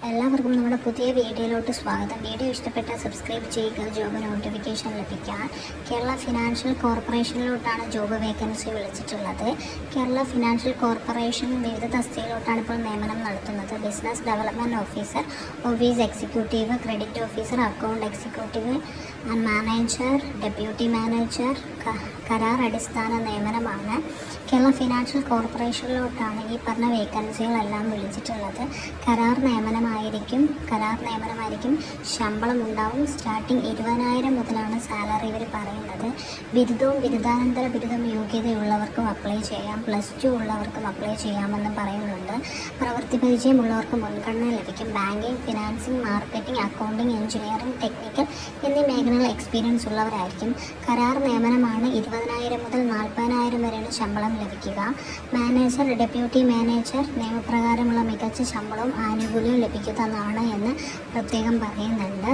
എല്ലാവർക്കും നമ്മുടെ പുതിയ വീഡിയോയിലോട്ട് സ്വാഗതം. വീഡിയോ ഇഷ്ടപ്പെട്ടാൽ സബ്സ്ക്രൈബ് ചെയ്യുക. ജോബ് നോട്ടിഫിക്കേഷൻ ലഭിക്കാൻ കേരള ഫിനാൻഷ്യൽ കോർപ്പറേഷനിലോട്ടാണ് ജോബ് വേക്കൻസി വിളിച്ചിട്ടുള്ളത്. കേരള ഫിനാൻഷ്യൽ കോർപ്പറേഷൻ വിവിധ തസ്തികയിലോട്ടാണ് ഇപ്പോൾ നിയമനം നടത്തുന്നത്. Business development officer, office executive, credit officer, account executive and manager, deputy manager, കരാർ അടിസ്ഥാന നിയമനമാണ്. കേരള ഫിനാൻഷ്യൽ കോർപ്പറേഷനിലോട്ടാണ് ഈ പറഞ്ഞ വേക്കൻസികളെല്ലാം വിളിച്ചിട്ടുള്ളത്. കരാർ നിയമനമായിരിക്കും. ശമ്പളം ഉണ്ടാവും. സ്റ്റാർട്ടിങ് 20,000 മുതലാണ് സാലറി ഇവർ പറയുന്നത്. ബിരുദവും ബിരുദാനന്തര ബിരുദം യോഗ്യതയുള്ളവർക്കും അപ്ലൈ ചെയ്യാം. +2 ഉള്ളവർക്കും അപ്ലൈ ചെയ്യാമെന്നും പറയുന്നുണ്ട്. പ്രവൃത്തി പരിചയമുള്ളവർക്ക് മുൻഗണന ലഭിക്കും. Banking, financing, marketing, accounting, engineering, technical എന്നീ മേഖലകളിൽ എക്സ്പീരിയൻസ് ഉള്ളവരായിരിക്കും. കരാർ നിയമനമാണ്. 20,000 മുതൽ 40,000 വരെയാണ് ശമ്പളം ലഭിക്കുക. മാനേജർ, ഡെപ്യൂട്ടി മാനേജർ നിയമപ്രകാരമുള്ള മികച്ച ശമ്പളവും ആനുകൂല്യവും ലഭിക്കുന്നതാണ് എന്ന് പ്രത്യേകം പറയുന്നുണ്ട്.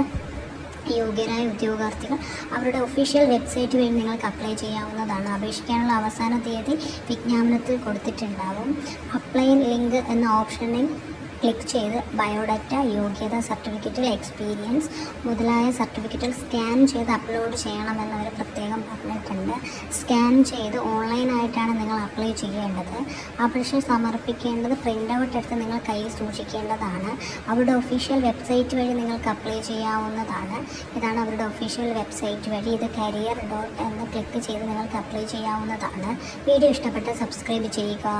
യോഗ്യരായ ഉദ്യോഗാർത്ഥികൾ അവരുടെ ഒഫീഷ്യൽ വെബ്സൈറ്റ് വഴി നിങ്ങൾക്ക് അപ്ലൈ ചെയ്യാവുന്നതാണ്. അപേക്ഷിക്കാനുള്ള അവസാന തീയതി വിജ്ഞാപനത്തിൽ കൊടുത്തിട്ടുണ്ടാവും. അപ്ലൈ ലിങ്ക് എന്ന ഓപ്ഷനിൽ ക്ലിക്ക് ചെയ്ത് ബയോഡാറ്റ, യോഗ്യത, സർട്ടിഫിക്കറ്റിൽ എക്സ്പീരിയൻസ് മുതലായ സർട്ടിഫിക്കറ്റുകൾ സ്കാൻ ചെയ്ത് അപ്ലോഡ് ചെയ്യണമെന്നവർ പ്രത്യേകം പറഞ്ഞിട്ടുണ്ട്. സ്കാൻ ചെയ്ത് ഓൺലൈനായിട്ടാണ് നിങ്ങൾ അപ്ലൈ ചെയ്യേണ്ടത്. അപേക്ഷ സമർപ്പിക്കേണ്ടത് പ്രിൻ്റ് ഔട്ട് എടുത്ത് നിങ്ങൾ കയ്യിൽ സൂക്ഷിക്കേണ്ടതാണ്. അവരുടെ ഒഫീഷ്യൽ വെബ്സൈറ്റ് വഴി നിങ്ങൾക്ക് അപ്ലൈ ചെയ്യാവുന്നതാണ്. ഇതാണ് അവരുടെ ഒഫീഷ്യൽ വെബ്സൈറ്റ് വഴി. ഇത് കരിയർ എന്ന് ക്ലിക്ക് ചെയ്ത് നിങ്ങൾക്ക് അപ്ലൈ ചെയ്യാവുന്നതാണ്. വീഡിയോ ഇഷ്ടപ്പെട്ടാൽ സബ്സ്ക്രൈബ് ചെയ്യുക.